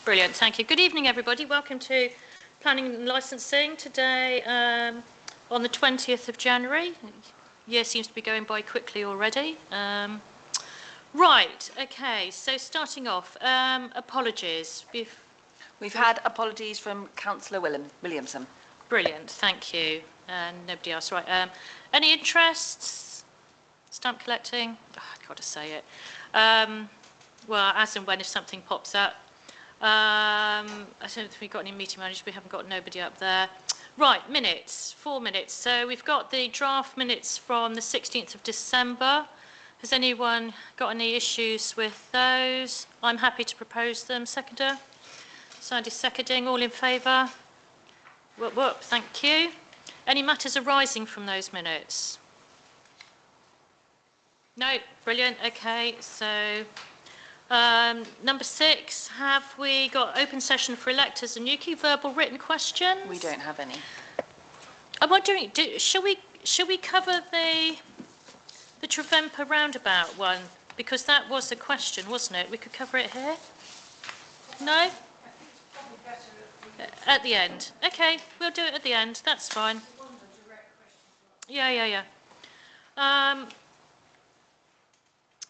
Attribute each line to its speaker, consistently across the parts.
Speaker 1: Brilliant, thank you. Good evening, everybody. Welcome to Planning and Licensing today on the 20th of January. Year seems to be going by quickly already. Right, okay, so starting off, apologies.
Speaker 2: We've had apologies from Councillor Williamson.
Speaker 1: Brilliant, thank you. And nobody else, right. Any interests? Stamp collecting? Oh, I've got to say it. Well, as and when if something pops up. I don't think we've got any meeting managers. We haven't got nobody up there. Right, minutes, 4 minutes. So we've got the draft minutes from the 16th of December. Has anyone got any issues with those? I'm happy to propose them. Seconder? Sandy seconding. All in favour? Whoop, whoop. Thank you. Any matters arising from those minutes? No? Brilliant. Okay, so number 6, have we got open session for electors and Yuki? Verbal written questions?
Speaker 2: We don't have any.
Speaker 1: I'm wondering, shall we cover the Trevemper roundabout one? Because that was a question, wasn't it? We could cover it here? No? At the end. Okay, we'll do it at the end. That's fine. Yeah.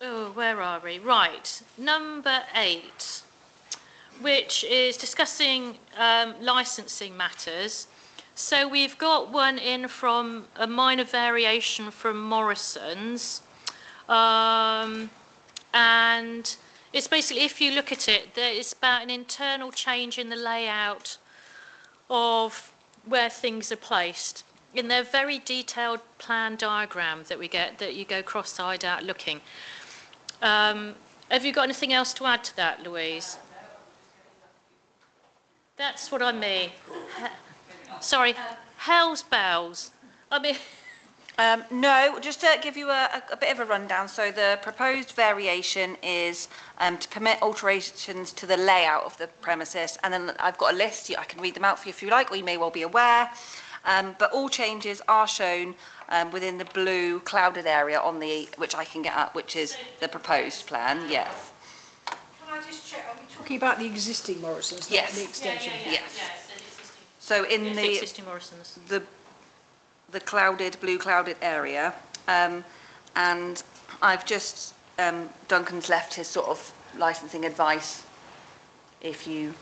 Speaker 1: Oh, where are we? Right, number 8, which is discussing licensing matters. So we've got one in from a minor variation from Morrison's. And it's basically, if you look at it, it's about an internal change in the layout of where things are placed. In their very detailed plan diagram that we get, that you go cross-eyed out looking. Have you got anything else to add to that, Louise? That's what I mean. Sorry, hell's bells. I mean...
Speaker 2: No, just to give you a bit of a rundown. So the proposed variation is to permit alterations to the layout of the premises. And then I've got a list. I can read them out for you if you like, or you may well be aware. But all changes are shown within the blue clouded area on the, which I can get up, which is the proposed plan, yes.
Speaker 3: Can I just check, are we talking about the existing Morrison's?
Speaker 2: Yes.
Speaker 3: The extension?
Speaker 2: Yes. So in the
Speaker 1: existing Morrison's.
Speaker 2: The clouded, blue clouded area, and I've just, Duncan's left his sort of licensing advice, if you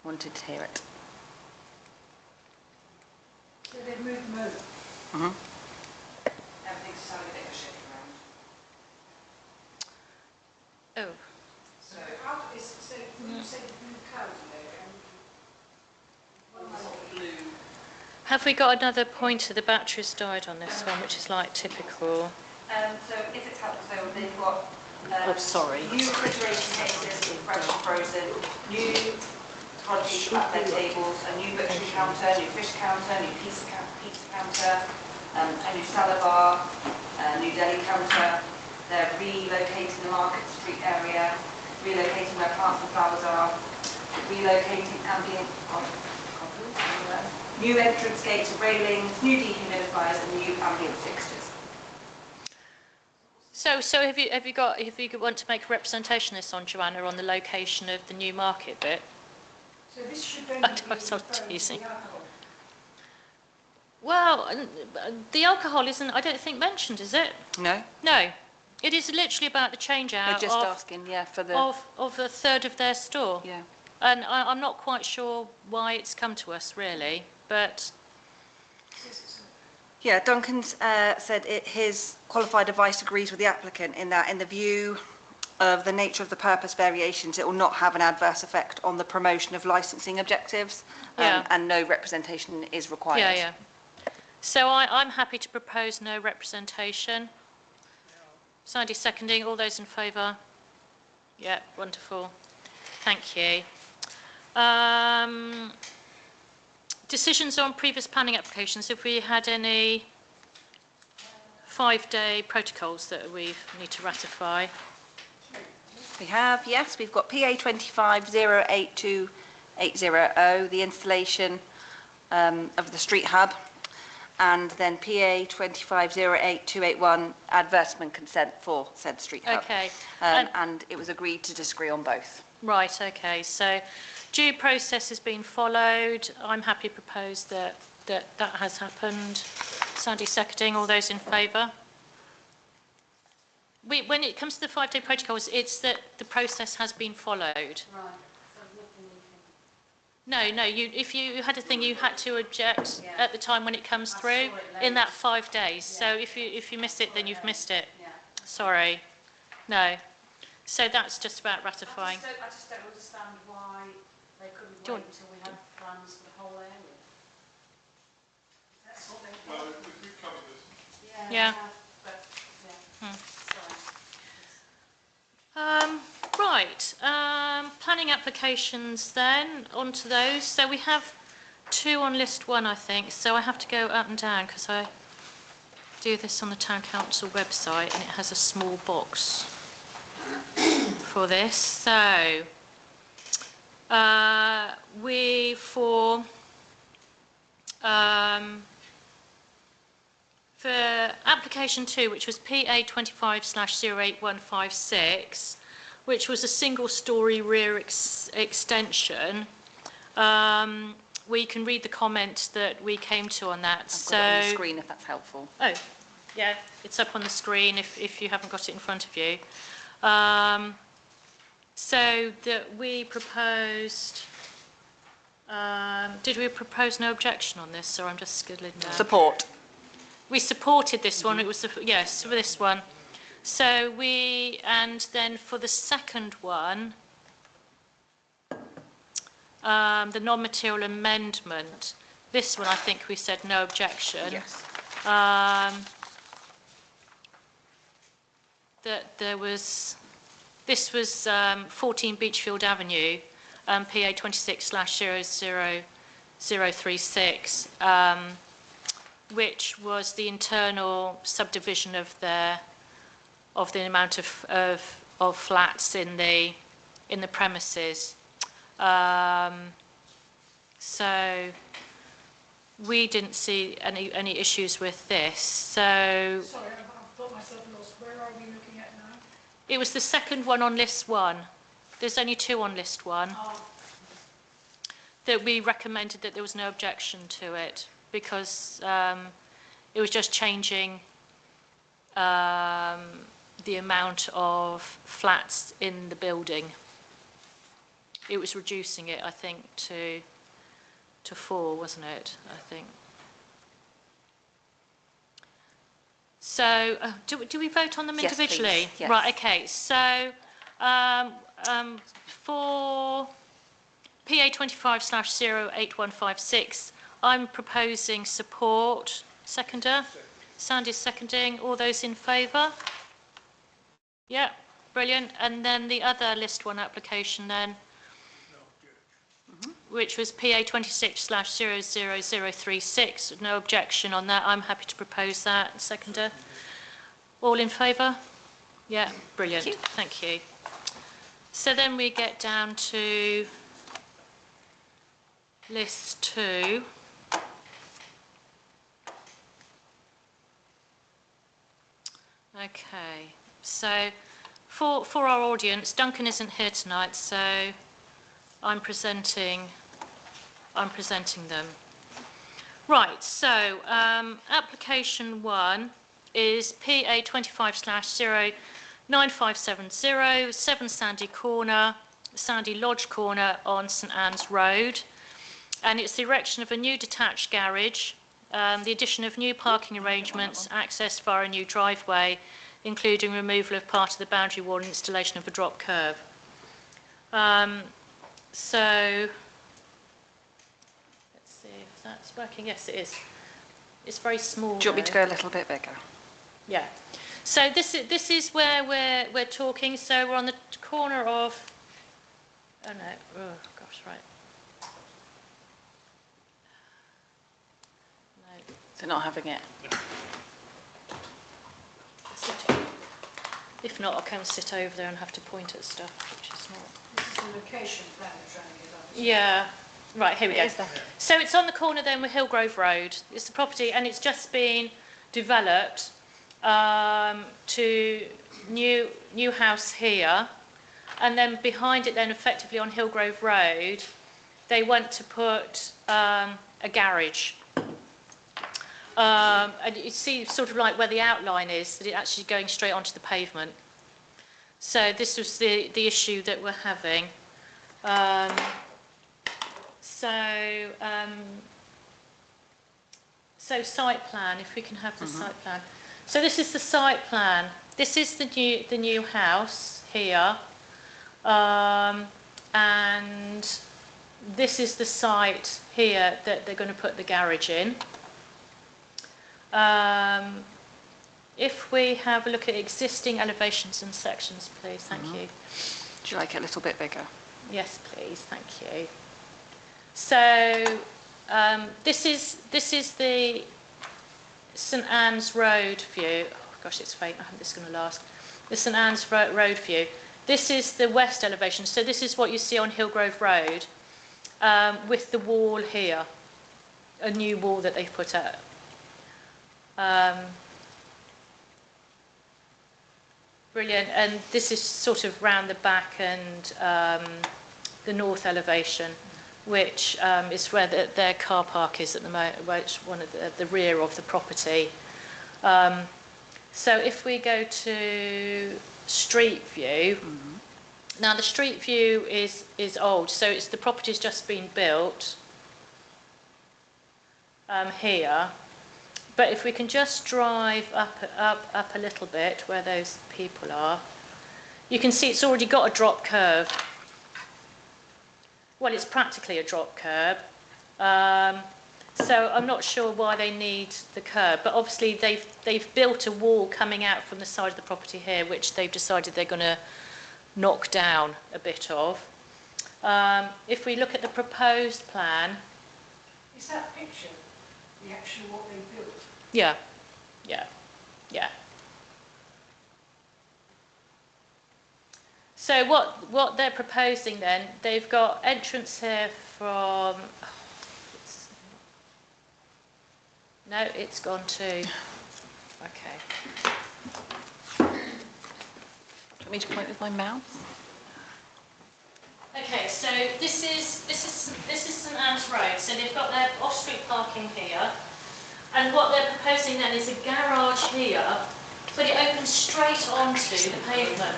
Speaker 2: wanted to hear it.
Speaker 3: So they've moved them over?
Speaker 2: Mm-hmm.
Speaker 3: Everything's starting a bit of a shift around.
Speaker 1: Oh.
Speaker 3: So how is, so when you say the blue cloud area, what am I blue?
Speaker 1: Have we got another pointer? The battery's died on this one, which is like typical.
Speaker 2: So if it's helpful, so they've got
Speaker 1: Oh, sorry.
Speaker 2: new refrigeration cases, fresh and frozen, new quality flatbed tables, a new butchery counter, new fish counter, new pizza counter, a new salad bar, a new deli counter. They're relocating the Market Street area, relocating where plants and flowers are, relocating ambient new entrance gates and railings, new dehumidifiers and new ambient fixtures.
Speaker 1: So have you want to make a representation of this on, Joanna, on the location of the new market bit?
Speaker 3: So this should only
Speaker 1: I'm
Speaker 3: be
Speaker 1: not
Speaker 3: referring
Speaker 1: teasing.
Speaker 3: to the alcohol.
Speaker 1: Well, the alcohol isn't, I don't think, mentioned, is it?
Speaker 2: No?
Speaker 1: No. It is literally about the change out
Speaker 2: They're just asking, yeah, for the...
Speaker 1: of a third of their store.
Speaker 2: Yeah.
Speaker 1: And I'm not quite sure why it's come to us, really, but...
Speaker 2: Yeah, Duncan's said his qualified advice agrees with the applicant in that, in the view of the nature of the purpose variations, it will not have an adverse effect on the promotion of licensing objectives, and no representation is required.
Speaker 1: Yeah. So I'm happy to propose no representation. Sandy seconding. All those in favour? Yeah, wonderful. Thank you. Decisions on previous planning applications. Have we had any 5-day protocols that we need to ratify?
Speaker 2: We have, yes. We've got PA 2508280, the installation of the street hub, and then PA 2508281, advertisement consent for said street hub.
Speaker 1: Okay.
Speaker 2: And it was agreed to disagree on both.
Speaker 1: Right, okay, so due process has been followed. I'm happy to propose that that has happened. Sandy seconding, all those in favour? When it comes to the 5-day protocols, it's that the process has been followed.
Speaker 3: Right. So nothing we
Speaker 1: No, if you had a thing, you had to object
Speaker 3: Yeah.
Speaker 1: at the time when it comes
Speaker 3: I
Speaker 1: through
Speaker 3: saw it
Speaker 1: in
Speaker 3: late.
Speaker 1: that 5 days. So
Speaker 3: Yeah.
Speaker 1: if you miss it, then you've missed it.
Speaker 3: Yeah.
Speaker 1: Sorry. No. So that's just about
Speaker 3: I
Speaker 1: ratifying.
Speaker 3: just don't understand why they couldn't
Speaker 1: Do you
Speaker 3: wait
Speaker 1: want-
Speaker 3: until we had plans for the whole area. That's what they
Speaker 4: Well,
Speaker 3: did.
Speaker 4: we've covered this.
Speaker 1: Yeah.
Speaker 3: But, yeah.
Speaker 1: Hmm.
Speaker 3: Sorry.
Speaker 1: Right, planning applications then, on to those. So we have 2 on list 1, I think, so I have to go up and down because I do this on the Town Council website and it has a small box for this. So, for application 2, which was PA 25/08156, which was a single-storey rear extension, we can read the comment that we came to on that.
Speaker 2: I've got it on the screen if that's helpful.
Speaker 1: Oh, yeah, it's up on the screen if you haven't got it in front of you. So that we proposed, did we propose no objection on this, or I'm just scribbling down?
Speaker 2: Support.
Speaker 1: We supported this one, it was, yes, for this one. So and then for the second one, the non-material amendment, this one I think we said no objection.
Speaker 2: Yes.
Speaker 1: That this was 14 Beechfield Avenue, PA 26/00036, which was the internal subdivision of the amount of flats in the premises. So we didn't see any issues with this. So
Speaker 3: Sorry, I've got myself lost. Where are we looking at now?
Speaker 1: it was the second one on list 1. There's only 2 on list 1. That we recommended that there was no objection to it because it was just changing the amount of flats in the building. It was reducing it, I think, to 4, wasn't it? I think. So, do we vote on them
Speaker 2: Yes,
Speaker 1: individually?
Speaker 2: please. Yes.
Speaker 1: Right. Okay. So, for PA 25/08156, I'm proposing support. Seconder? Sandy's seconding. All those in favour? Yeah, brilliant. And then the other list 1 application then, which was PA 26/00036. No objection on that. I'm happy to propose that. Seconder? All in favour? Yeah, brilliant. Thank you. So then we get down to list 2. Okay, so for our audience, Duncan isn't here tonight, so I'm presenting them. Right, so application 1 is PA 25/09570, 7 Sandy Corner, Sandy Lodge Corner on St Anne's Road, and it's the erection of a new detached garage, the addition of new parking arrangements, access via a new driveway, including removal of part of the boundary wall and installation of a drop curb. So, let's see if that's working. Yes, it is. It's very small.
Speaker 2: Do you want me to go a little bit bigger?
Speaker 1: Yeah. So this is where we're talking. So we're on the corner of. Oh no! Oh gosh, right. No.
Speaker 2: They're not having it.
Speaker 1: If not, I'll come and sit over there and have to point at stuff, which is not.
Speaker 3: This is the location plan we're trying to get up.
Speaker 1: Yeah. Right, here we go.
Speaker 2: It is there.
Speaker 1: So it's on the corner then with Hillgrove Road. It's the property, and it's just been developed to new house here, And then behind it, then effectively on Hillgrove Road, they want to put a garage. And you see sort of like where the outline is, that it's actually going straight onto the pavement. So this was the issue that we're having. So site plan, if we can have the site plan. So this is the site plan. This is the new house here. And this is the site here that they're going to put the garage in. If we have a look at existing elevations and sections, please, thank you.
Speaker 2: Would you like it a little bit bigger?
Speaker 1: Yes, please, thank you. So this is the St Anne's Road view. Oh gosh, it's faint. I hope this is going to last. The St Anne's Road view. This is the west elevation. So this is what you see on Hillgrove Road, with the wall here, a new wall that they've put up. Brilliant. And this is sort of round the back and the north elevation, which is where their car park is at the moment, which one of the rear of the property. So if we go to street view, now the street view is old, so it's the property's just been built here. But if we can just drive up a little bit where those people are, you can see it's already got a drop curb. Well, it's practically a drop curb. So I'm not sure why they need the curb, but obviously they've built a wall coming out from the side of the property here, which they've decided they're going to knock down a bit of. If we look at the proposed plan,
Speaker 3: Is that picture the actual what they built?
Speaker 1: yeah. So what they're proposing then, they've got entrance here from, no, it's gone to, okay.
Speaker 2: Do you want me to point with my mouse?
Speaker 1: Okay, so this is St Anne's Road. So they've got their off-street parking here, and what they're proposing then is a garage here, but it opens straight onto the pavement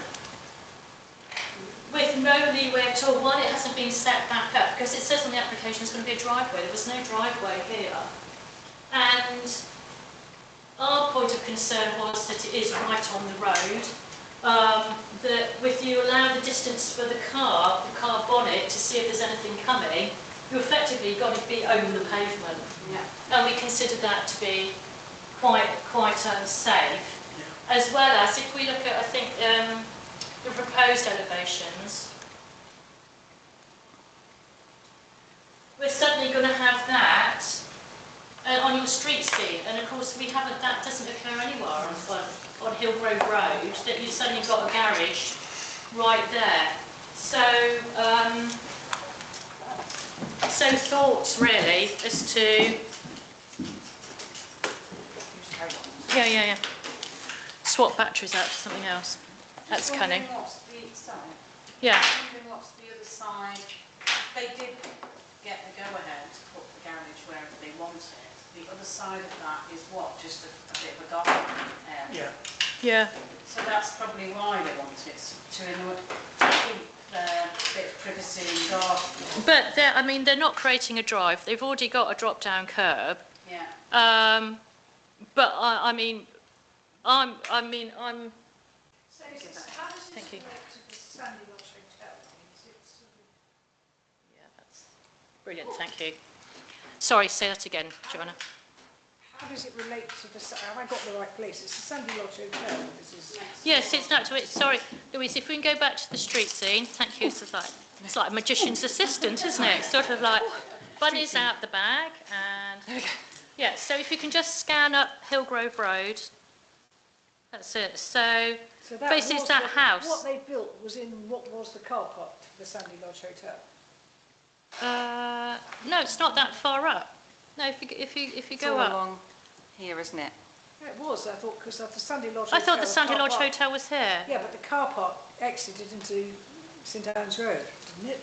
Speaker 1: with no leeway at all. One, it hasn't been set back up because it says on the application it's going to be a driveway. There was no driveway here, and our point of concern was that it is right on the road. That if you allow the distance for the car bonnet to see if there's anything coming, you effectively got to be over the pavement.
Speaker 3: Yeah.
Speaker 1: And we consider that to be quite unsafe. Yeah. As well as if we look at, I think, the proposed elevations, we're suddenly going to have that on your street scene, and of course that doesn't occur anywhere on Hillgrove Road, that you've suddenly got a garage right there. So thoughts really as to yeah. Swap batteries out for something else. That's cunning.
Speaker 3: What's the side?
Speaker 1: Yeah.
Speaker 3: What's the other side? They did get the go-ahead to put the garage wherever they wanted. The other side of that is what? Just a bit of a garden area.
Speaker 1: Yeah.
Speaker 3: So that's probably why they want it, to keep a bit of privacy and garden.
Speaker 1: But they're not creating a drive. They've already got a drop-down curb.
Speaker 3: Yeah.
Speaker 1: But I'm.
Speaker 3: So how does
Speaker 1: Thank
Speaker 3: this
Speaker 1: you.
Speaker 3: relate to the Sandy Lodge Hotel? Is it sort of
Speaker 1: Yeah, that's brilliant. Thank you. Sorry, say that again, Joanna.
Speaker 3: how does it relate to the, have I got the right place? It's the Sandy Lodge Hotel, this is...
Speaker 1: Yes, it's not to it. Sorry, Louise, if we can go back to the street scene. Thank you. It's like a magician's assistant, isn't it? Sort of like bunnies out the bag and... Yeah, so if you can just scan up Hillgrove Road. That's it. So basically it's that house.
Speaker 3: What they built was in what was the car park for the Sandy Lodge Hotel?
Speaker 1: No, it's not that far up. No, if you
Speaker 2: It's
Speaker 1: go
Speaker 2: all
Speaker 1: up.
Speaker 2: along here, isn't it?
Speaker 3: Yeah, it was, I thought, because the Sandy Lodge
Speaker 1: I
Speaker 3: Hotel...
Speaker 1: thought the Sandy
Speaker 3: car
Speaker 1: Lodge
Speaker 3: park-
Speaker 1: Hotel was here.
Speaker 3: Yeah, but the car park exited into
Speaker 4: St Anne's Road, isn't it?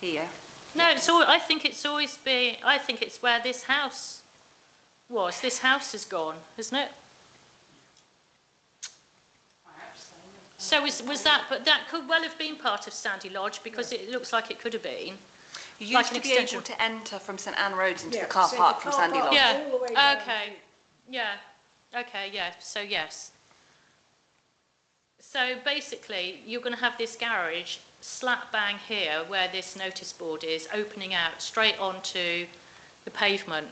Speaker 2: Here.
Speaker 1: No, it's all, I think it's always been, I think it's where this house was. This house is gone, isn't it? So was that, but that could well have been part of Sandy Lodge because it looks like it could have been.
Speaker 2: You
Speaker 1: Like
Speaker 2: used
Speaker 1: an
Speaker 2: to be
Speaker 1: extension.
Speaker 2: able to enter from St Anne Roads into
Speaker 4: Yeah,
Speaker 2: the car
Speaker 4: so
Speaker 2: park
Speaker 4: the
Speaker 2: from
Speaker 4: car
Speaker 2: Sandy
Speaker 4: park-
Speaker 2: Lodge.
Speaker 1: Yeah,
Speaker 4: all the way down
Speaker 1: okay, yeah, okay, yeah, so yes. So basically, you're going to have this garage slap bang here where this notice board is, opening out straight onto the pavement.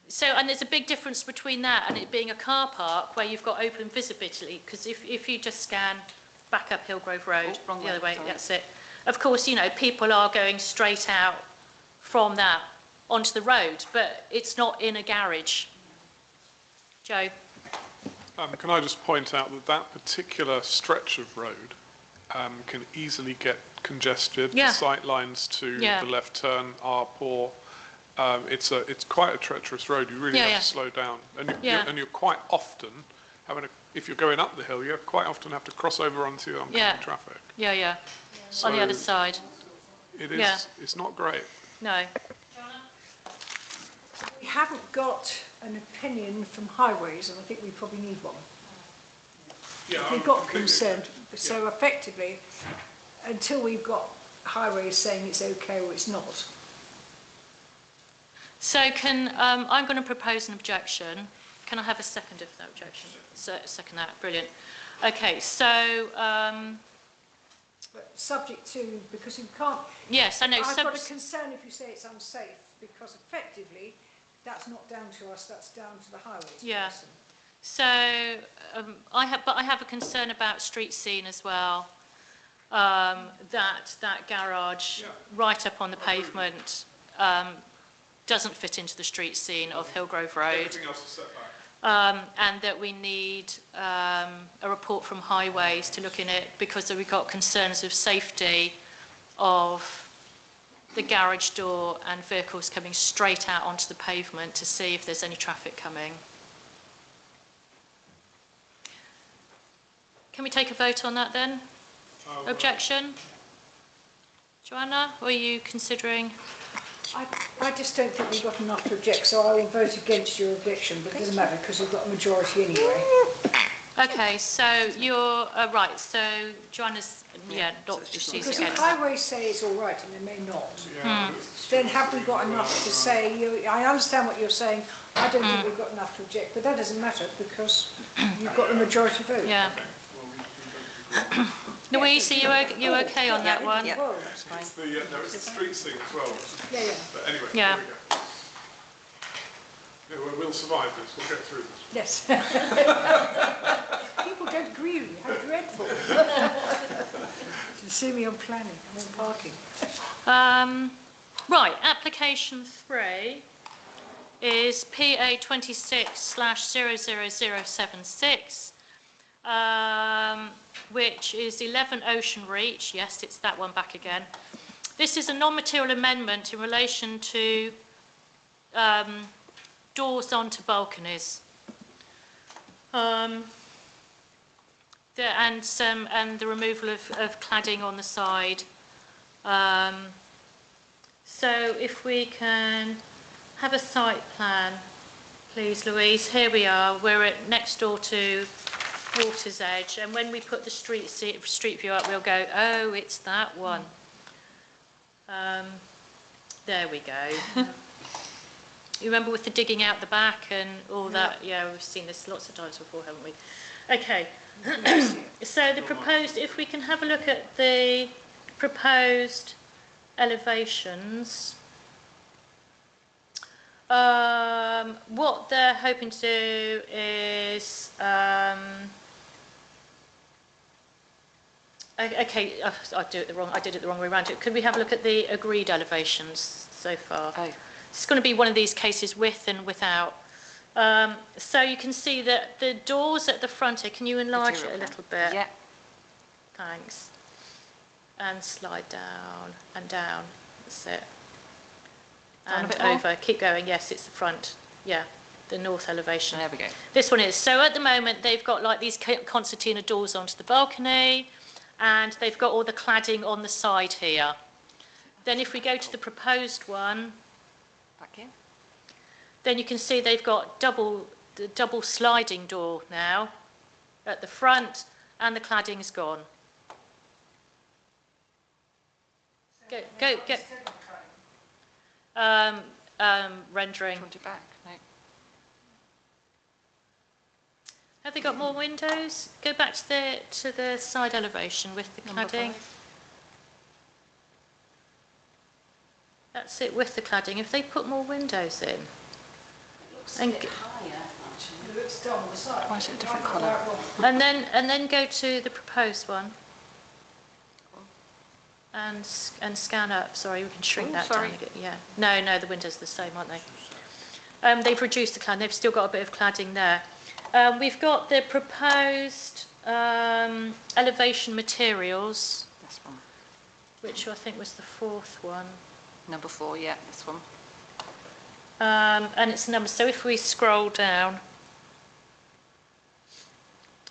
Speaker 1: So, and there's a big difference between that and it being a car park where you've got open visibility, because if you just scan back up Hillgrove Road,
Speaker 2: Oh, wrong
Speaker 1: the other
Speaker 2: way,
Speaker 1: way,
Speaker 2: sorry.
Speaker 1: that's it. Of course, you know, people are going straight out from that onto the road, but it's not in a garage. Joe?
Speaker 5: Can I just point out that that particular stretch of road can easily get congested.
Speaker 1: Yeah.
Speaker 5: The sight lines to
Speaker 1: Yeah.
Speaker 5: the left turn are poor. It's quite a treacherous road. You really
Speaker 1: Yeah,
Speaker 5: have
Speaker 1: yeah.
Speaker 5: to slow down, and
Speaker 1: Yeah.
Speaker 5: you're quite often if you're going up the hill, you quite often have to cross over onto oncoming
Speaker 1: Yeah.
Speaker 5: traffic.
Speaker 1: Yeah, yeah, on the other
Speaker 5: So
Speaker 1: side.
Speaker 5: It is.
Speaker 1: Yeah.
Speaker 5: It's not great.
Speaker 1: No.
Speaker 4: We haven't got an opinion from highways, and I think we probably need one.
Speaker 5: Yeah,
Speaker 4: We've got concerned, so effectively, until we've got highways saying it's okay or it's not.
Speaker 1: So I'm going to propose an objection. Can I have a second of that objection? Second that, brilliant. Okay, so,
Speaker 4: But subject to, because you can't,
Speaker 1: yes, I know.
Speaker 4: I've got a concern if you say it's unsafe, because effectively, that's not down to us, that's down to the highways
Speaker 1: Yeah.
Speaker 4: person.
Speaker 1: So I have a concern about street scene as well. That garage right up on the pavement doesn't fit into the street scene of Hillgrove Road,
Speaker 5: Everything else is set back.
Speaker 1: and that we need a report from Highways to look in it because we've got concerns of safety of the garage door and vehicles coming straight out onto the pavement to see if there's any traffic coming. Can we take a vote on that then? Objection? Joanna, or are you considering?
Speaker 4: I just don't think we've got enough to object, so I will vote against your objection, but it doesn't matter, because we've got a majority anyway.
Speaker 1: Okay, so you're, right, so Joanna's, yeah, not, she's
Speaker 4: Because if
Speaker 1: against.
Speaker 4: highways say it's all right and they may not,
Speaker 5: Yeah.
Speaker 4: then have we got enough to say, I understand what you're saying, I don't think we've got enough to object, but that doesn't matter, because you've got the majority vote.
Speaker 1: Yeah. Louise, are you okay on that one?
Speaker 2: Yeah.
Speaker 4: Well,
Speaker 2: That's fine.
Speaker 5: It's it's the street scene as well.
Speaker 4: yeah, yeah,
Speaker 5: But anyway,
Speaker 1: Yeah.
Speaker 5: there we go. Yeah, we'll survive this. We'll get through this.
Speaker 4: yes. People don't agree with you, how dreadful. You see me on planning, I'm on parking.
Speaker 1: Right, application 3 is PA 26/00076, which is 11 Ocean Reach. Yes, it's that one back again. This is a non-material amendment in relation to doors onto balconies. And the removal of cladding on the side. So if we can have a site plan, please, Louise. Here we are. We're next door to Water's Edge, and when we put the street view up, we'll go, oh, it's that one. There we go. You remember with the digging out the back and all that? Yeah, we've seen this lots of times before, haven't we? Okay. So the proposed, if we can have a look at the proposed elevations, what they're hoping to do is, okay, I did it the wrong way around. Could we have a look at the agreed elevations so far?
Speaker 2: Oh.
Speaker 1: It's going to be one of these cases with and without. So you can see that the doors at the front here, can you enlarge it a
Speaker 2: Material
Speaker 1: little bit?
Speaker 2: Yeah.
Speaker 1: Thanks. And slide down and down. That's it.
Speaker 2: Down a
Speaker 1: And
Speaker 2: bit more?
Speaker 1: over. Keep going. Yes, it's the front. Yeah, the north elevation.
Speaker 2: There we go.
Speaker 1: This one is. So at the moment, they've got like these concertina doors onto the balcony. and they've got all the cladding on the side here. Then if we go to the proposed one,
Speaker 2: Back in.
Speaker 1: then you can see they've got the double sliding door now at the front, and the cladding's gone. Go. Rendering.
Speaker 2: Want it back? No.
Speaker 1: Have they got more windows? Go back to the side elevation with the
Speaker 2: Number
Speaker 1: cladding.
Speaker 2: 5.
Speaker 1: That's it with the cladding. If they put more windows in.
Speaker 3: It looks a
Speaker 1: And
Speaker 3: bit
Speaker 1: g-
Speaker 3: higher, actually.
Speaker 4: It looks down the side.
Speaker 2: Why is it a different colour?
Speaker 1: And then go to the proposed one. And scan up. Sorry, we can shrink
Speaker 2: Oh,
Speaker 1: that
Speaker 2: sorry.
Speaker 1: down again. Yeah. No, the windows are the same, aren't they? They've reduced the cladding. They've still got a bit of cladding there. We've got the proposed elevation materials,
Speaker 2: This one.
Speaker 1: which I think was the 4th one.
Speaker 2: Number 4, yeah, this one.
Speaker 1: And it's a number. So if we scroll down,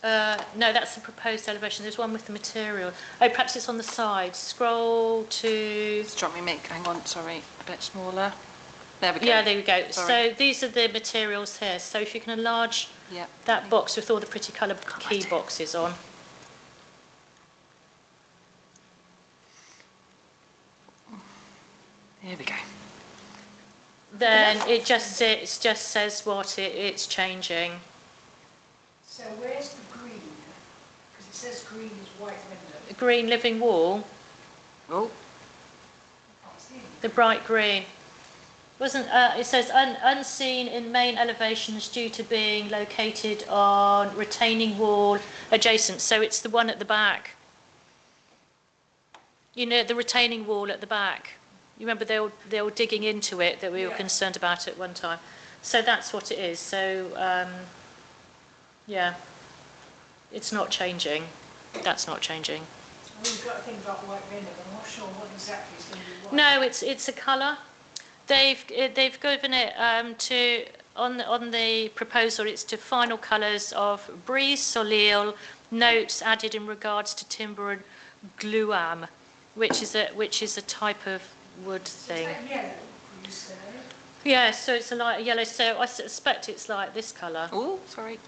Speaker 1: no, that's the proposed elevation. There's one with the material. Oh, perhaps it's on the side. Scroll to.
Speaker 2: Do you want me to make, hang on, sorry, a bit smaller? There we go.
Speaker 1: Yeah, there we go.
Speaker 2: Sorry.
Speaker 1: So these are the materials here. So if you can enlarge
Speaker 2: Yep.
Speaker 1: that box with all the pretty coloured key boxes on.
Speaker 2: Here we go.
Speaker 1: Then it just says what it's changing.
Speaker 4: So where's the green? Because it says green is white window.
Speaker 1: Green living wall,
Speaker 2: Oh,
Speaker 4: I can't see it.
Speaker 1: the bright green. Wasn't it says unseen in main elevations due to being located on retaining wall adjacent. So it's the one at the back. You know, the retaining wall at the back. You remember they were digging into it that we were
Speaker 4: Yeah.
Speaker 1: concerned about at one time. So that's what it is. So yeah, it's not changing. That's not changing.
Speaker 4: We've got to think about white window. I'm not sure what exactly is going to be white.
Speaker 1: No, it's a colour. They've given it to on the proposal. It's to final colours of brise soleil, notes added in regards to timber and gluam, which is a type of wood thing.
Speaker 4: Is that yellow, you say?
Speaker 1: Yeah, so it's a light yellow. So I suspect it's like this colour.
Speaker 2: oh, sorry.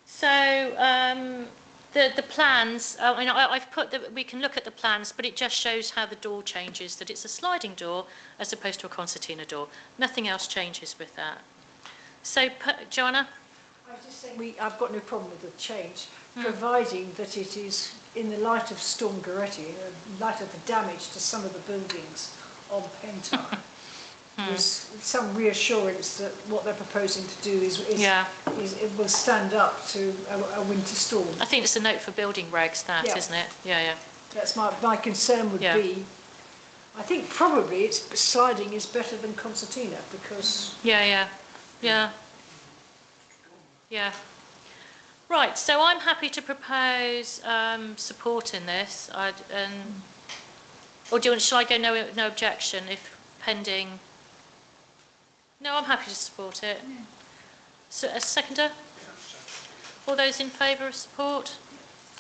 Speaker 1: So the plans, I mean, I've put that we can look at the plans, but it just shows how the door changes, that it's a sliding door as opposed to a concertina door. Nothing else changes with that. So, Joanna?
Speaker 4: I was just saying, I've got no problem with the change, providing that it is in the light of Storm Goretti, in light of the damage to some of the buildings on Pentire. There's some reassurance that what they're proposing to do is
Speaker 1: Yeah.
Speaker 4: it will stand up to a winter storm.
Speaker 1: I think it's a note for building regs, that,
Speaker 4: Yeah.
Speaker 1: isn't it? Yeah.
Speaker 4: That's my concern would
Speaker 1: Yeah.
Speaker 4: be. I think probably it's sliding is better than concertina because
Speaker 1: Yeah. Right, so I'm happy to propose supporting this. Or shall I go no objection if pending? No, I'm happy to support it. So, a seconder? All those in favour of support?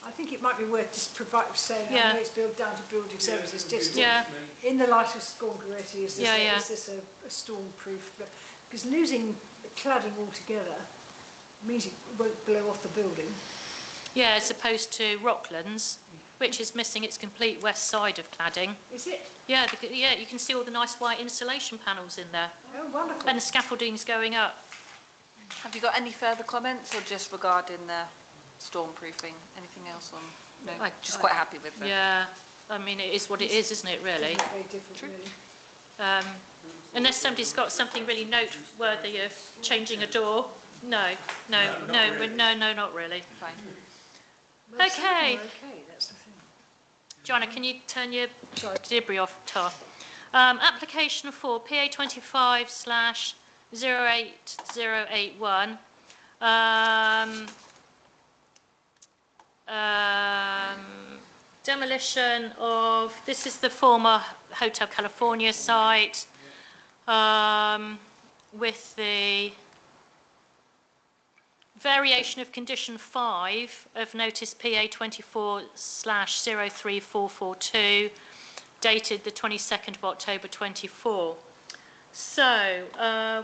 Speaker 4: I think it might be worth just saying
Speaker 1: Yeah.
Speaker 4: I know it's built down to building services. Just
Speaker 1: Yeah.
Speaker 4: in the light of Storm Goretti, is
Speaker 1: Yeah.
Speaker 4: this a storm-proof? Because losing cladding altogether means it won't blow off the building.
Speaker 1: Yeah, as opposed to Rocklands, which is missing its complete west side of cladding.
Speaker 4: Is it?
Speaker 1: Yeah, you can see all the nice white insulation panels in there.
Speaker 4: Oh, wonderful.
Speaker 1: And the scaffolding's going up.
Speaker 2: Have you got any further comments or just regarding the stormproofing? Anything else on? No, just quite happy with them.
Speaker 1: Yeah, I mean, it is what it is, isn't it, really?
Speaker 4: It's very different, really.
Speaker 1: Unless somebody's got something really noteworthy of changing a door. No, not really.
Speaker 2: Fine.
Speaker 4: Most of them
Speaker 1: Okay.
Speaker 4: are Okay, that's the thing.
Speaker 1: Joanna, can you turn your
Speaker 4: Sorry.
Speaker 1: debris off, Tar? Application for PA 25/08081. Demolition of, this is the former Hotel California site. with the variation of condition 5 of notice PA 24/03442 dated the 22nd of October 24. So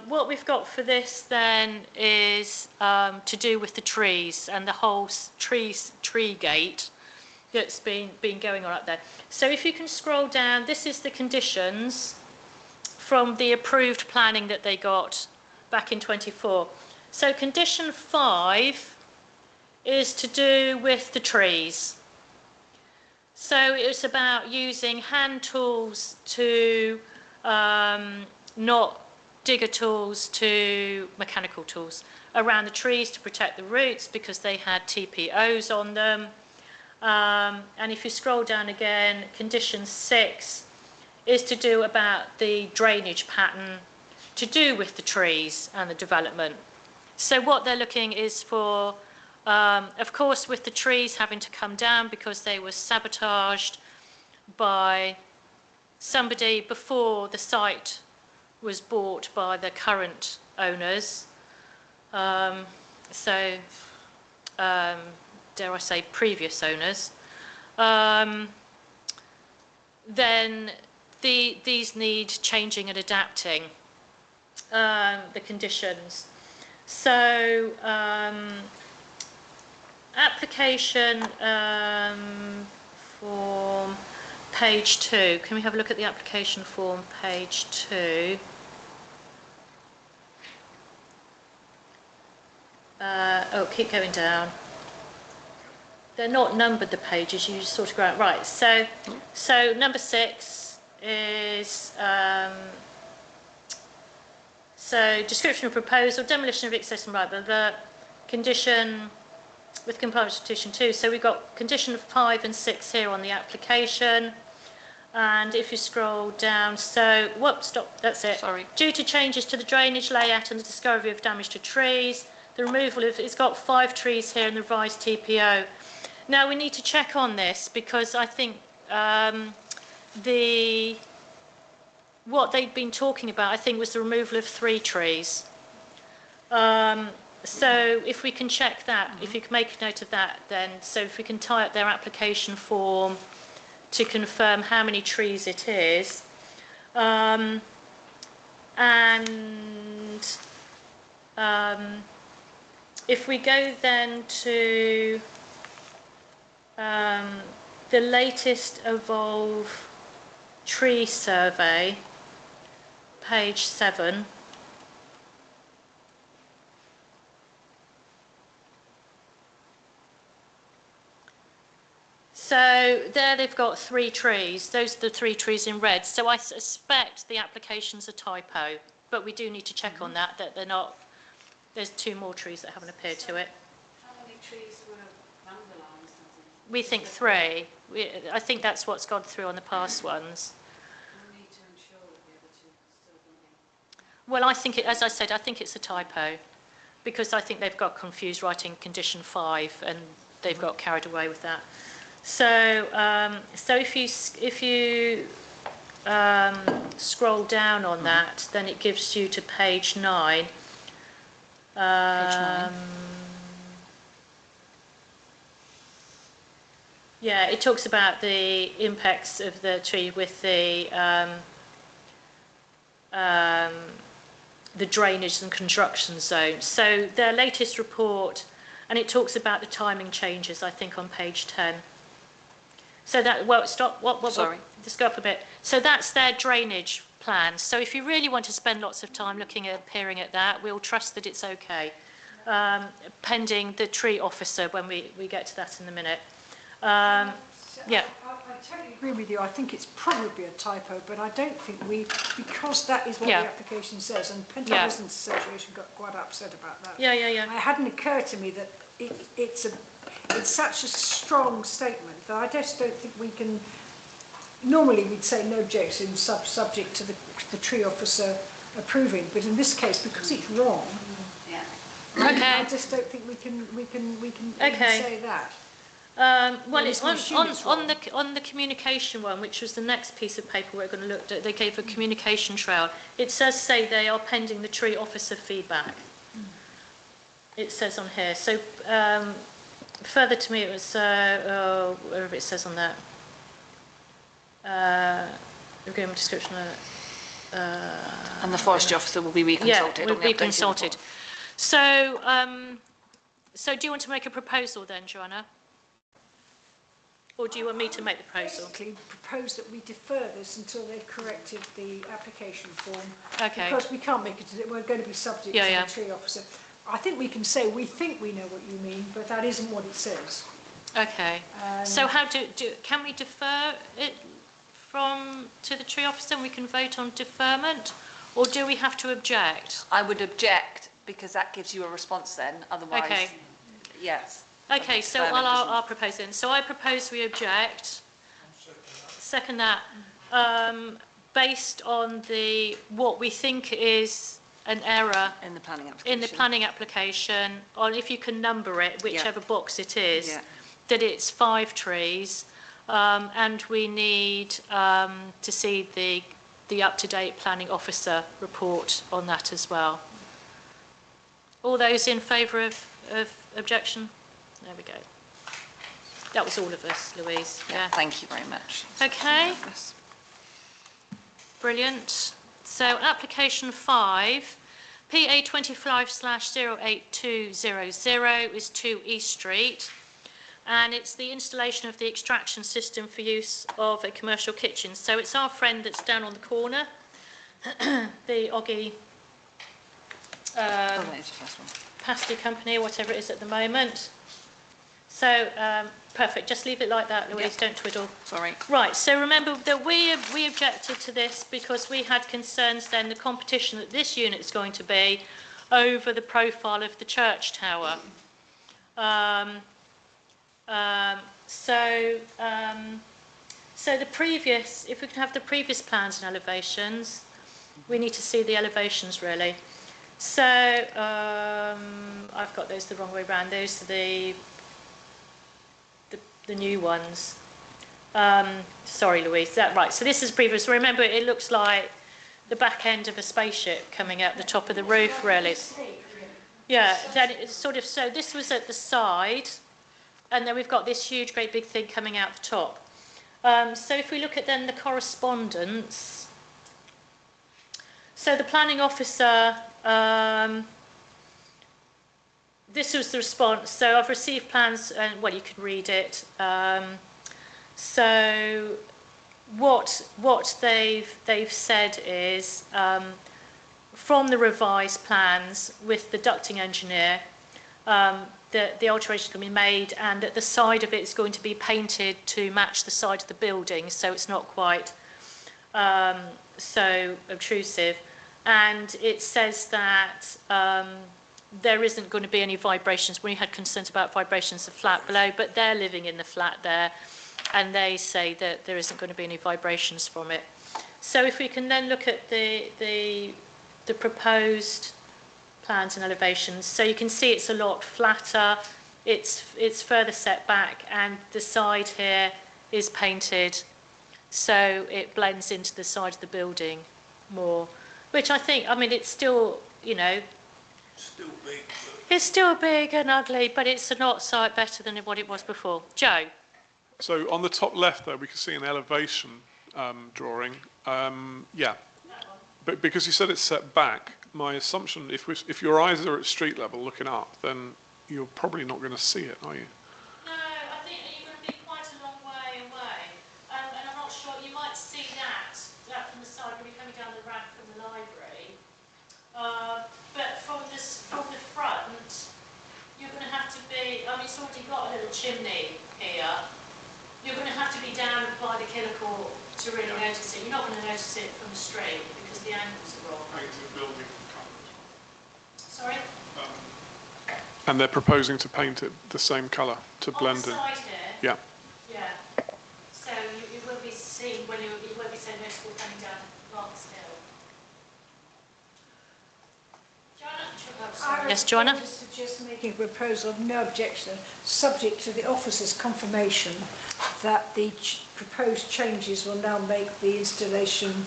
Speaker 1: what we've got for this then is to do with the trees and the whole tree gate that's been going on up there. So if you can scroll down, this is the conditions from the approved planning that they got back in 24. So condition 5 is to do with the trees. So it's about using hand tools to not digger tools to mechanical tools around the trees to protect the roots because they had TPOs on them. And if you scroll down again, condition 6 is to do about the drainage pattern to do with the trees and the development. So what they're looking is for, of course, with the trees having to come down because they were sabotaged by somebody before the site was bought by the current owners. Dare I say, previous owners. Then these need changing and adapting the conditions. So application form page 2. Can we have a look at the application form page 2? Keep going down. They're not numbered, the pages, you just sort of go out. Right, so number 6 is, so description of proposal, demolition of existing, blah, blah, blah, condition with compliance with condition 2. So we've got condition 5 and 6 here on the application. And if you scroll down, so, whoops, stop, that's it.
Speaker 2: Sorry.
Speaker 1: Due to changes to the drainage layout and the discovery of damage to trees, the removal of, it's got 5 trees here in the revised TPO. Now we need to check on this because I think what they'd been talking about, I think, was the removal of 3 trees. So if we can check that, if you can make a note of that, then, so if we can tie up their application form to confirm how many trees it is. If we go then to the latest Evolve tree survey, page 7. So there they've got 3 trees. Those are the 3 trees in red. So I suspect the application's a typo, but we do need to check on that they're not. There's 2 more trees that haven't appeared to it.
Speaker 3: How many trees were vandalised?
Speaker 1: We think 3. I think that's what's gone through on the past ones.
Speaker 3: We need to ensure that the other 2 are still going.
Speaker 1: Well, I think, as I said, I think it's a typo because I think they've got confused writing condition 5 and they've got carried away with that. So, if you scroll down on that, then it gives you to page 9.
Speaker 2: Page 9.
Speaker 1: Yeah, it talks about the impacts of the tree with the drainage and construction zones. So their latest report, and it talks about the timing changes, I think, on page 10. So that, well, stop,
Speaker 2: Sorry.
Speaker 1: Just go up a bit. So that's their drainage plan. So if you really want to spend lots of time peering at that, we'll trust that it's okay, pending the tree officer when we get to that in a minute. Yeah.
Speaker 4: I totally agree with you. I think it's probably a typo, but I don't think because that is what
Speaker 1: Yeah.
Speaker 4: the application says, and Penton
Speaker 1: Yeah.
Speaker 4: Residents Association got quite upset about that.
Speaker 1: Yeah.
Speaker 4: It hadn't occurred to me that it's such a strong statement that I just don't think we can. Normally we'd say no objection, subject to the tree officer approving, but in this case, because it's wrong,
Speaker 3: Yeah.
Speaker 1: Okay.
Speaker 4: I just don't think we can
Speaker 1: Okay.
Speaker 4: say that.
Speaker 1: Well,
Speaker 4: it's
Speaker 1: it's
Speaker 4: my
Speaker 1: on,
Speaker 4: assume
Speaker 1: on,
Speaker 4: it's
Speaker 1: on
Speaker 4: wrong.
Speaker 1: the communication one, which was the next piece of paper we're going to look at, they gave a communication trail. It says say they are pending the tree officer feedback. It says on here. So further to me, it was wherever it says on that. Agreement description.
Speaker 2: And the forestry officer will be reconsulted
Speaker 1: Yeah,
Speaker 2: on
Speaker 1: will
Speaker 2: the
Speaker 1: be
Speaker 2: updated
Speaker 1: consulted.
Speaker 2: report.
Speaker 1: So, so do you want to make a proposal then, Joanna? Or do you want me to make the proposal?
Speaker 4: Basically propose that we defer this until they've corrected the application form.
Speaker 1: Okay.
Speaker 4: Because we can't make it, we're going to be subject
Speaker 1: Yeah,
Speaker 4: to
Speaker 1: yeah.
Speaker 4: the tree officer. I think we can say we think we know what you mean, but that isn't what it says.
Speaker 1: Okay. So how can we defer it to the tree officer and we can vote on deferment? Or do we have to object?
Speaker 2: I would object because that gives you a response then, otherwise,
Speaker 1: Okay.
Speaker 2: yes.
Speaker 1: Okay, so I'll propose then. So I propose we object. Second that. Based on what we think is an error
Speaker 2: In the planning application.
Speaker 1: in the planning application, on if you can number it, whichever box it is,
Speaker 2: Yeah.
Speaker 1: that it's 5 trees, and we need to see the up-to-date planning officer report on that as well. All those in favour of objection? There we go. That was all of us, Louise.
Speaker 2: Yeah, thank you very much.
Speaker 1: Okay. Brilliant. So application 5, PA 25/08200 is 2 East Street, and it's the installation of the extraction system for use of a commercial kitchen. So it's our friend that's down on the corner, the Oggy
Speaker 2: That is the first one.
Speaker 1: pasty company, or whatever it is at the moment. So, perfect, just leave it like that, Louise, don't twiddle.
Speaker 2: Sorry.
Speaker 1: Right, so remember that we objected to this because we had concerns then the competition that this unit is going to be over the profile of the church tower. So the previous, if we can have the previous plans and elevations, we need to see the elevations really. So I've got those the wrong way round. Those are the new ones. Sorry, Louise. Right. So this is previous. Remember, it looks like the back end of a spaceship coming out the top of the roof, really. Yeah. Then it's sort of. So this was at the side, and then we've got this huge, great big thing coming out the top. So if we look at then the correspondence. So the planning officer. This was the response. So I've received plans, and well, you can read it. So what they've said is from the revised plans with the ducting engineer, the alterations can be made, and at the side of it is going to be painted to match the side of the building, so it's not quite so obtrusive. And it says that there isn't going to be any vibrations. We had concerns about vibrations of flat below, but they're living in the flat there, and they say that there isn't going to be any vibrations from it. So if we can then look at the proposed plans and elevations, so you can see it's a lot flatter, it's further set back, and the side here is painted, so it blends into the side of the building more, which I think, I mean, it's still, you know,
Speaker 6: Still big,
Speaker 1: it's still big and ugly, but it's a lot sight better than what it was before. Joe?
Speaker 5: So on the top left there, we can see an elevation drawing. Yeah, but because you said it's set back, my assumption, if your eyes are at street level looking up, then you're probably not going to see it, are you?
Speaker 1: No, I think you're going to be quite a long way away, and I'm not sure, you might see that from the side when you're coming down the ramp from the library, but from the front, you're going to have to be, I mean, it's already got a little chimney here, you're going to have to be down by the Killer Court to really notice it. You're not going to notice it from the street because the angles are wrong.
Speaker 5: Painted building colour.
Speaker 1: Sorry?
Speaker 5: And they're proposing to paint it the same colour to blend in.
Speaker 1: On the side here?
Speaker 5: Yeah.
Speaker 1: Yeah. So you will be seen when you won't be so noticeable coming down Larks Hill. Joanna?
Speaker 4: I
Speaker 1: Yes, Joanna?
Speaker 4: I would suggest making a proposal of no objection, subject to the officer's confirmation that the proposed changes will now make the installation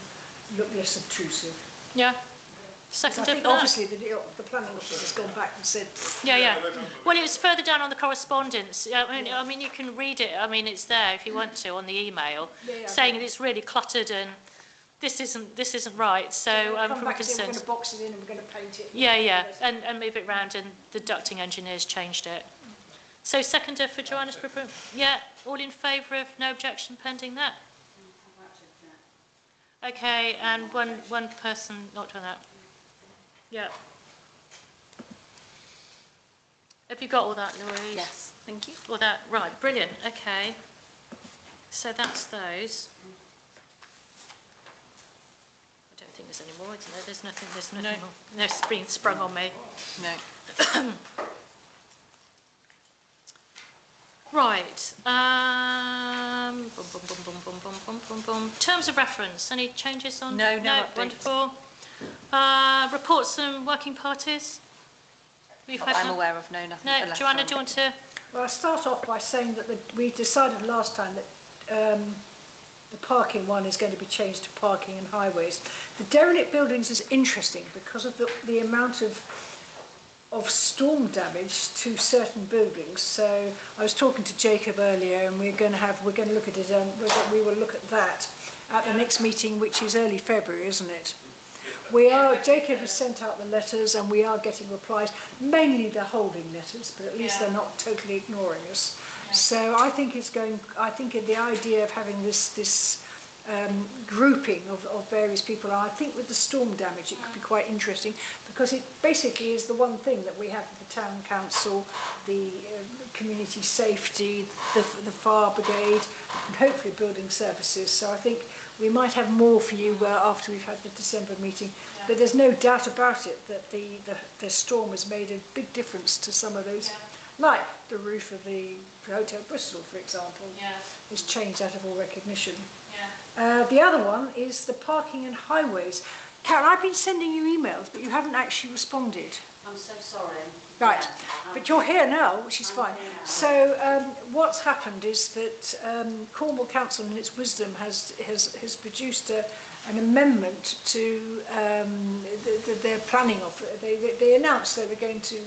Speaker 4: look less obtrusive.
Speaker 1: Yeah.
Speaker 4: 'Cause I
Speaker 1: Seconder
Speaker 4: think
Speaker 1: for that?
Speaker 4: obviously the planning officer's gone back and said,
Speaker 1: Yeah, yeah. Well, it was further down on the correspondence. I mean, you can read it. I mean, it's there if you want to on the email,
Speaker 4: Yeah,
Speaker 1: saying
Speaker 4: okay.
Speaker 1: that it's really cluttered and this isn't right. So,
Speaker 4: come
Speaker 1: from a
Speaker 4: back and say we're going
Speaker 1: concern.
Speaker 4: to box it in and we're going to paint it.
Speaker 1: Yeah, yeah, and move it round, and the ducting engineers changed it. So, seconder for Joanna's proposal. Yeah, all in favour of no objection pending that? Okay, and one person not done that. Yeah. Have you got all that, Louise?
Speaker 2: Yes, thank you.
Speaker 1: All that, right, brilliant, okay. So that's those. I don't think there's any more, is there? There's nothing more. No spring sprung on me.
Speaker 2: No.
Speaker 1: Right, bum, bum, bum, bum, bum, bum, bum, bum, bum. Terms of reference, any changes on?
Speaker 2: No updates.
Speaker 1: Wonderful. Reports and working parties? We've
Speaker 2: Not
Speaker 1: had
Speaker 2: that I'm
Speaker 1: none?
Speaker 2: aware of, no, nothing.
Speaker 1: No, Joanna, do you want to?
Speaker 4: Well, I'll start off by saying that we decided last time that the parking one is going to be changed to parking and highways. The derelict buildings is interesting because of the amount of storm damage to certain buildings. So I was talking to Jacob earlier, and we're going to look at it, and we will look at that at the next meeting, which is early February, isn't it? Jacob has sent out the letters and we are getting replies, mainly the holding letters, but at least they're not totally ignoring us. So I think the idea of having this grouping of various people, I think with the storm damage it could be quite interesting, because it basically is the one thing that we have with the town council, the community safety, the fire brigade, and hopefully building services. So I think we might have more for you after we've had the December meeting. Yeah. But there's no doubt about it that the storm has made a big difference to some of those. Yeah. Like the roof of the Hotel Bristol, for example, is changed out of all recognition. Yeah. The other one is the parking and highways. Carol, I've been sending you emails, but you haven't actually responded.
Speaker 3: I'm so sorry.
Speaker 4: Right, but you're here now, which is fine. So what's happened is that Cornwall Council, in its wisdom, has produced an amendment to their planning of. They announced they were going to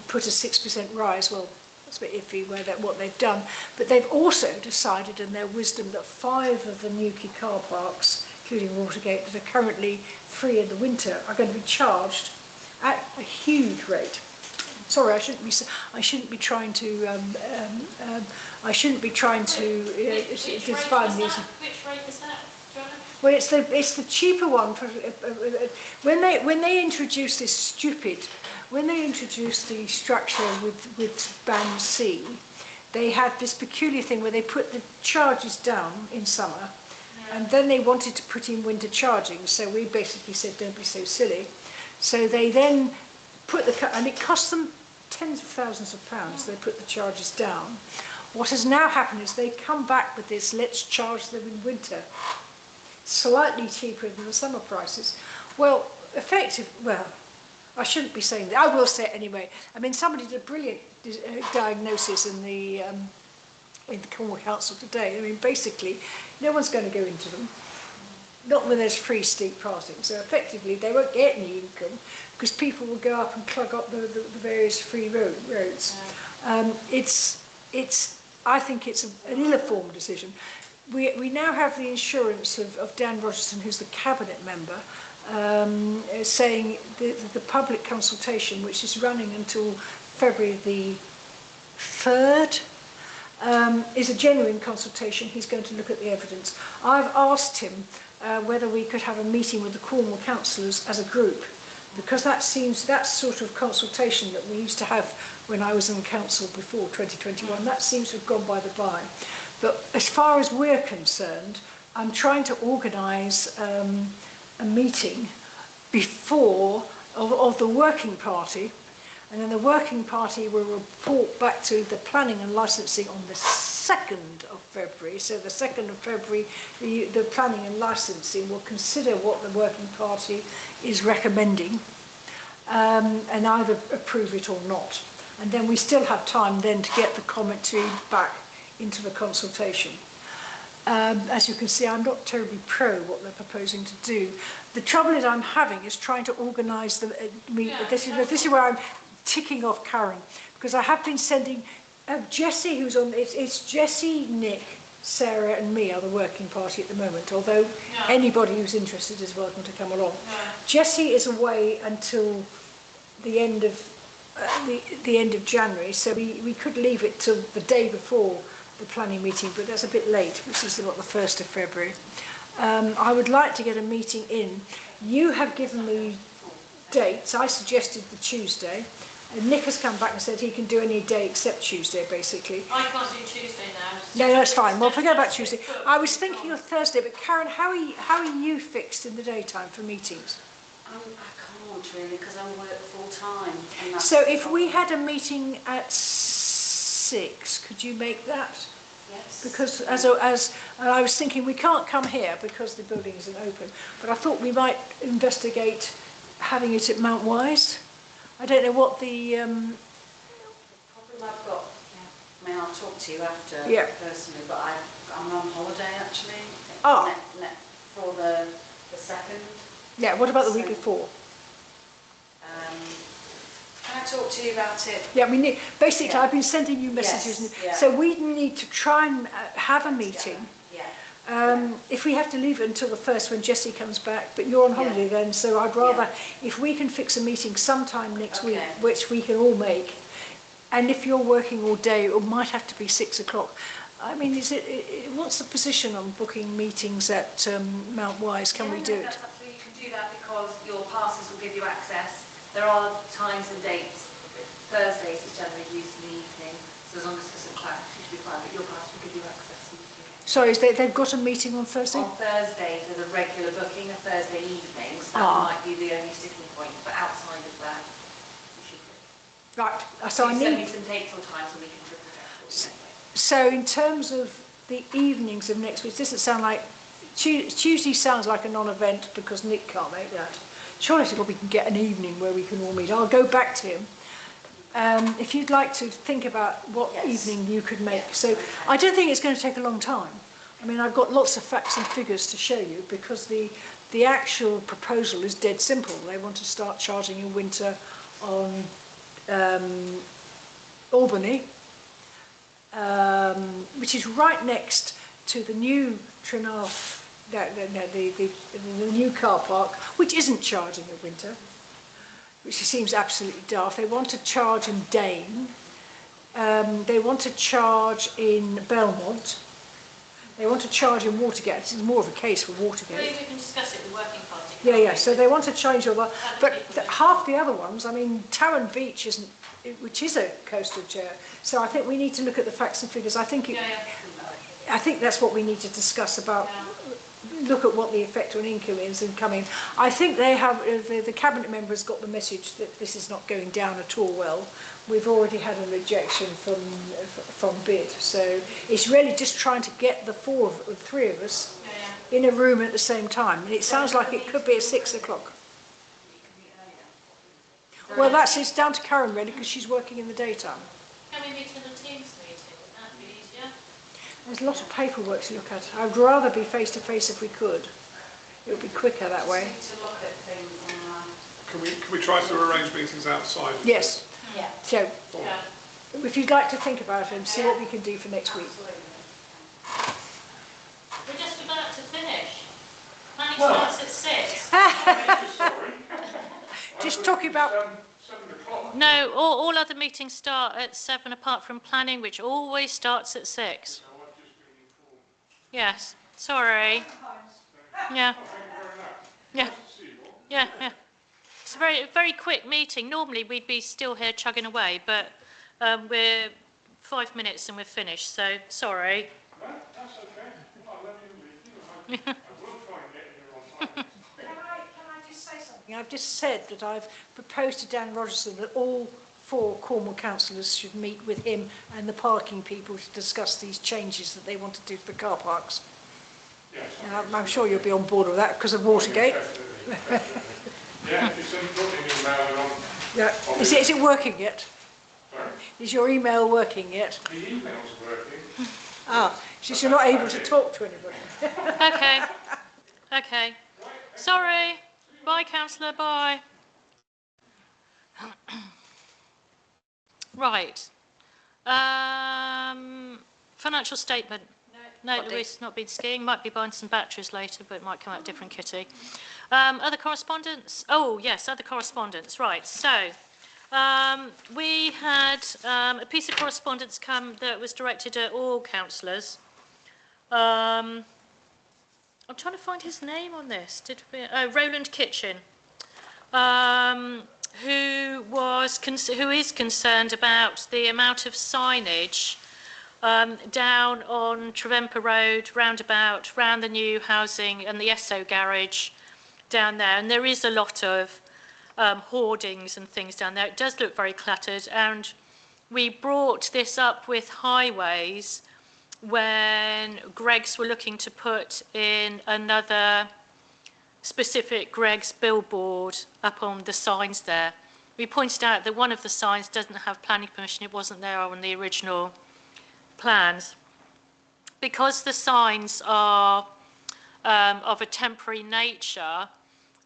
Speaker 4: put a 6% rise. Well, it's a bit iffy what they've done, but they've also decided, in their wisdom, that 5 of the Newquay car parks, including Watergate, that are currently free in the winter, are going to be charged at a huge rate. Sorry, I shouldn't be trying to define these.
Speaker 1: Which rate is that, Joanna?
Speaker 4: Well, it's the cheaper one. When they introduced this when they introduced the structure with Band C, they had this peculiar thing where they put the charges down in summer, and then they wanted to put in winter charging. So we basically said, don't be so silly. So they then put and it cost them tens of thousands of pounds. They put the charges down. What has now happened is they come back with this, let's charge them in winter, slightly cheaper than the summer prices. Well, I shouldn't be saying that. I will say it anyway. I mean, somebody did a brilliant diagnosis in the Cornwall Council today. I mean, basically, no one's going to go into them. Not when there's free street passing. So effectively, they won't get any income because people will go up and clog up the various free roads. I think it's an ill-informed decision. We now have the insurance of Dan Rogerson, who's the cabinet member, saying the public consultation, which is running until February the 3rd, is a genuine consultation. He's going to look at the evidence. I've asked him whether we could have a meeting with the Cornwall councillors as a group, because that sort of consultation that we used to have when I was in council before 2021, that seems to have gone by the by. But as far as we're concerned, I'm trying to organise a meeting before of the working party, and then the working party will report back to the planning and licensing on the 2nd of February. So the 2nd of February, the planning and licensing will consider what the working party is recommending. and either approve it or not. And then we still have time then to get the commentary back into the consultation. As you can see, I'm not terribly pro what they're proposing to do. The trouble that I'm having is trying to organise the this is where I'm ticking off Karen, because I have been sending Jessie, who's on. It's Jessie, Nick, Sarah, and me are the working party at the moment. Although anybody who's interested is welcome to come along. Jessie is away until the end of the end of January, so we could leave it till the day before the planning meeting, but that's a bit late, which is about the 1st of February. I would like to get a meeting in. You have given me dates. I suggested the Tuesday, and Nick has come back and said he can do any day except Tuesday, basically.
Speaker 1: I can't do Tuesday now.
Speaker 4: No, that's fine. Well, forget about Tuesday. I was thinking of Thursday, but Karen, how are you fixed in the daytime for meetings?
Speaker 3: I can't really, because I work full time.
Speaker 4: So if we had a meeting at 6, could you make that?
Speaker 3: Yes.
Speaker 4: Because as I was thinking, we can't come here because the building isn't open, but I thought we might investigate having it at Mount Wise. I don't know what the...
Speaker 3: problem I've got, I mean, I'll talk to you after personally, but I'm on holiday actually. For the 2nd.
Speaker 4: Yeah, what about the week before?
Speaker 3: Can I talk to you about it?
Speaker 4: Yeah, we need, basically I've been sending you messages, so we need to try and have a meeting. If we have to leave it until the 1st when Jessie comes back, but you're on holiday then, so I'd rather, if we can fix a meeting sometime next week, which we can all make, and if you're working all day, it might have to be 6 o'clock. I mean, what's the position on booking meetings at Mount Wise? Can we do it?
Speaker 2: Absolutely, you can do that because your passes will give you access. There are times and dates. Thursdays is generally used in the evening, so as long as it's a class, you should be fine, but your pass will give you access.
Speaker 4: Sorry, they've got a meeting on Thursday?
Speaker 2: On Thursdays, there's a regular booking of Thursday evenings. That might be the only sticking point, but outside of that, you should be.
Speaker 4: Right, so I
Speaker 2: Send
Speaker 4: need...
Speaker 2: me some dates or times so we can prepare.
Speaker 4: So in terms of the evenings of next week, it doesn't sound like... Tuesday sounds like a non-event because Nick can't make that. Surely we can get an evening where we can all meet. I'll go back to him. If you'd like to think about what evening you could make. So I don't think it's going to take a long time. I mean, I've got lots of facts and figures to show you because the actual proposal is dead simple. They want to start charging in winter on Albany, which is right next to the new Trinarth, the new car park, which isn't charging in winter, which seems absolutely daft. They want to charge in Dane. They want to charge in Belmont. They want to charge in Watergate. This is more of a case for Watergate.
Speaker 1: Maybe we can discuss it with the working party.
Speaker 4: Yeah. So they want to change all that. But half the other ones, I mean, Tarrant Beach isn't, which is a coastal chair. So I think we need to look at the facts and figures. I think I think that's what we need to discuss about. Look at what the effect on income is and coming. I think they have, the cabinet members got the message that this is not going down at all well. We've already had a rejection from bid, so it's really just trying to get the three of us in a room at the same time. And it sounds like it could be at 6 o'clock. Well, it's down to Karen really because she's working in the daytime.
Speaker 1: Can we meet in a Teams meeting? Would that be easier?
Speaker 4: There's a lot of paperwork to look at. I'd rather be face to face if we could. It would be quicker that way.
Speaker 3: To look at things online.
Speaker 5: Can we try to arrange meetings outside?
Speaker 4: Yes.
Speaker 3: Yeah.
Speaker 4: So,
Speaker 1: Yeah.
Speaker 4: if you'd like to think about it and see what we can do for next week.
Speaker 1: We're just about to finish. Planning starts at 6.
Speaker 4: Just talking about...
Speaker 5: 7 o'clock.
Speaker 1: No, all other meetings start at 7 apart from planning, which always starts at 6. Yes, sorry. Yeah. Yeah. Yeah. It's a very quick meeting. Normally we'd be still here chugging away, but we're 5 minutes and we're finished, so sorry.
Speaker 5: That's okay. I'll let you leave. I will try and get here on time.
Speaker 4: Can I just say something? I've just said that I've proposed to Dan Rogerson that all 4 Cornwall councillors should meet with him and the parking people to discuss these changes that they want to do to the car parks.
Speaker 5: Yes.
Speaker 4: And I'm sure you'll be on board with that because of Watergate.
Speaker 5: Yeah, if you send an email and
Speaker 4: Yeah. Is it working yet?
Speaker 5: sorry,
Speaker 4: Is your email working yet?
Speaker 5: the email's working.
Speaker 4: Ah, since you're not able to talk to anybody.
Speaker 1: Okay. Okay. Sorry. Bye, councillor. Bye. Right. Financial statement. No,
Speaker 2: Body.
Speaker 1: Louise has not been skiing. Might be buying some batteries later, but it might come out different kitty. Other correspondence? Oh, yes, other correspondence. Right. So, we had a piece of correspondence come that was directed at all councillors. I'm trying to find his name on this. Roland Kitchen, who is concerned about the amount of signage down on Trevemper Road, roundabout, round the new housing and the Esso garage down there. And there is a lot of hoardings and things down there. It does look very cluttered. And we brought this up with Highways when Greggs were looking to put in another specific Greggs billboard up on the signs there. We pointed out that one of the signs doesn't have planning permission. It wasn't there on the original plans. Because the signs are of a temporary nature,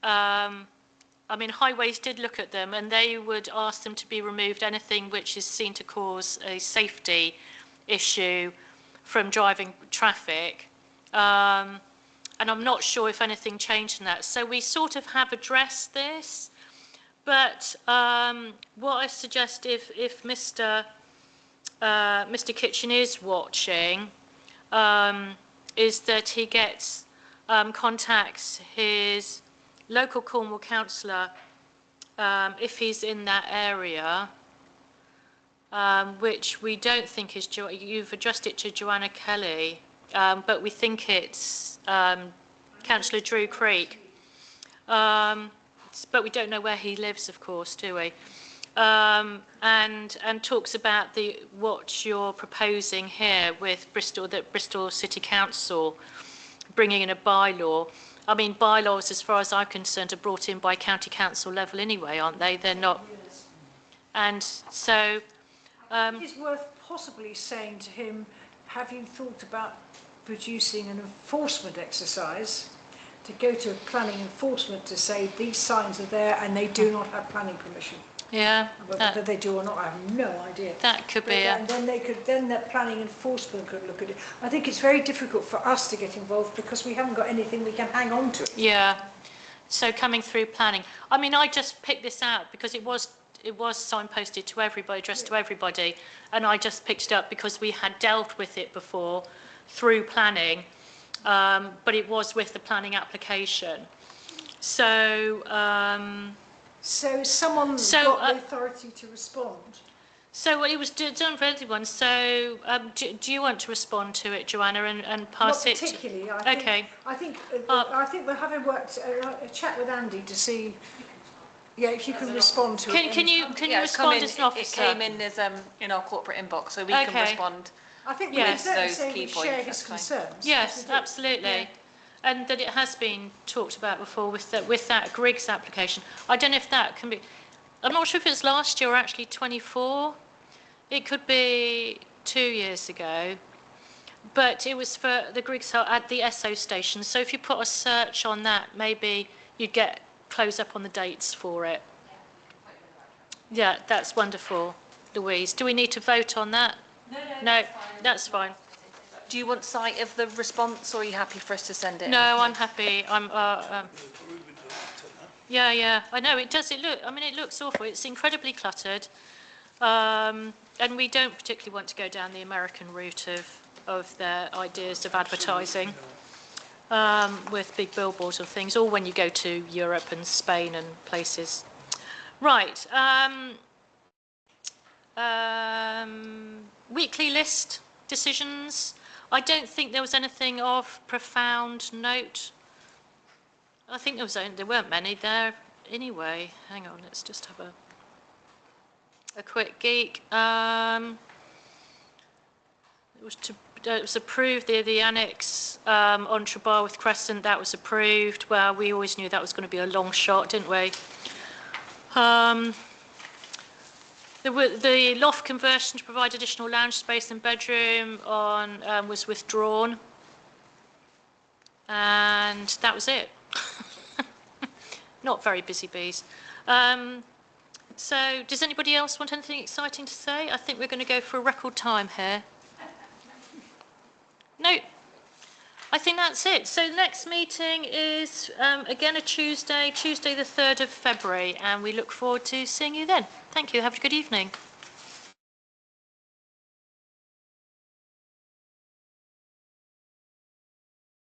Speaker 1: I mean, Highways did look at them and they would ask them to be removed, anything which is seen to cause a safety issue from driving traffic. And I'm not sure if anything changed in that. So we sort of have addressed this, but what I suggest if Mr. Kitchen is watching, is that he gets contacts his local Cornwall councillor if he's in that area, which we don't think is, you've addressed it to Joanna Kelly, but we think it's Councillor Drew Creek. But we don't know where he lives, of course, do we? And talks about what you're proposing here with Bristol, that Bristol City Council bringing in a bylaw. I mean, bylaws, as far as I'm concerned, are brought in by county council level anyway, aren't they? They're not. And so,
Speaker 4: It's worth possibly saying to him, have you thought about producing an enforcement exercise to go to planning enforcement to say these signs are there and they do not have planning permission?
Speaker 1: yeah,
Speaker 4: Whether they do or not, I have no idea.
Speaker 1: that could be
Speaker 4: And then then the planning enforcement could look at it. I think it's very difficult for us to get involved because we haven't got anything we can hang on to.
Speaker 1: yeah. So coming through planning. I mean, I just picked this out because it was signposted to everybody, addressed to everybody, and I just picked it up because we had dealt with it before through planning, but it was with the planning application. So,
Speaker 4: So someone's
Speaker 1: So,
Speaker 4: got the authority to respond.
Speaker 1: so it was done for everyone. So, do you want to respond to it, Joanna, and pass
Speaker 4: Not
Speaker 1: it?
Speaker 4: particularly.
Speaker 1: Okay.
Speaker 4: I think we're having worked a chat with Andy to see. Yeah, if you can respond to it.
Speaker 1: Can you
Speaker 2: Yeah, it's come
Speaker 1: respond
Speaker 2: in-
Speaker 1: as an officer?
Speaker 2: It came in as in our corporate inbox, so we
Speaker 1: Okay.
Speaker 2: can respond.
Speaker 4: I think we
Speaker 1: Yes.
Speaker 4: can certainly
Speaker 2: Those
Speaker 4: say
Speaker 2: key
Speaker 4: we
Speaker 2: points,
Speaker 4: share his
Speaker 2: that's fine.
Speaker 4: concerns.
Speaker 1: Yes,
Speaker 4: We do.
Speaker 1: absolutely.
Speaker 4: Yeah.
Speaker 1: And that it has been talked about before with that Griggs application. I don't know if that can be, I'm not sure if it's last year or actually 24. It could be 2 years ago. But it was for the Griggs at the Esso station. So if you put a search on that, maybe you'd get close up on the dates for it. Yeah, that's wonderful, Louise. Do we need to vote on that? No, that's fine.
Speaker 2: Do you want sight of the response, or are you happy for us to send it?
Speaker 1: No, I'm happy. Yeah. I know it does. I mean, it looks awful. It's incredibly cluttered, and we don't particularly want to go down the American route of their ideas of advertising with big billboards and things, or when you go to Europe and Spain and places. Right. Weekly list decisions. I don't think there was anything of profound note. I think there weren't many there anyway. Hang on, let's just have a quick geek. It was was approved. The annex on Trebarwith Crescent, that was approved. Well, we always knew that was going to be a long shot, didn't we? The loft conversion to provide additional lounge space and bedroom was withdrawn. And that was it. Not very busy bees. So does anybody else want anything exciting to say? I think we're going to go for a record time here. No, I think that's it. So the next meeting is again a Tuesday the 3rd of February, and we look forward to seeing you then. Thank you. Have a good evening.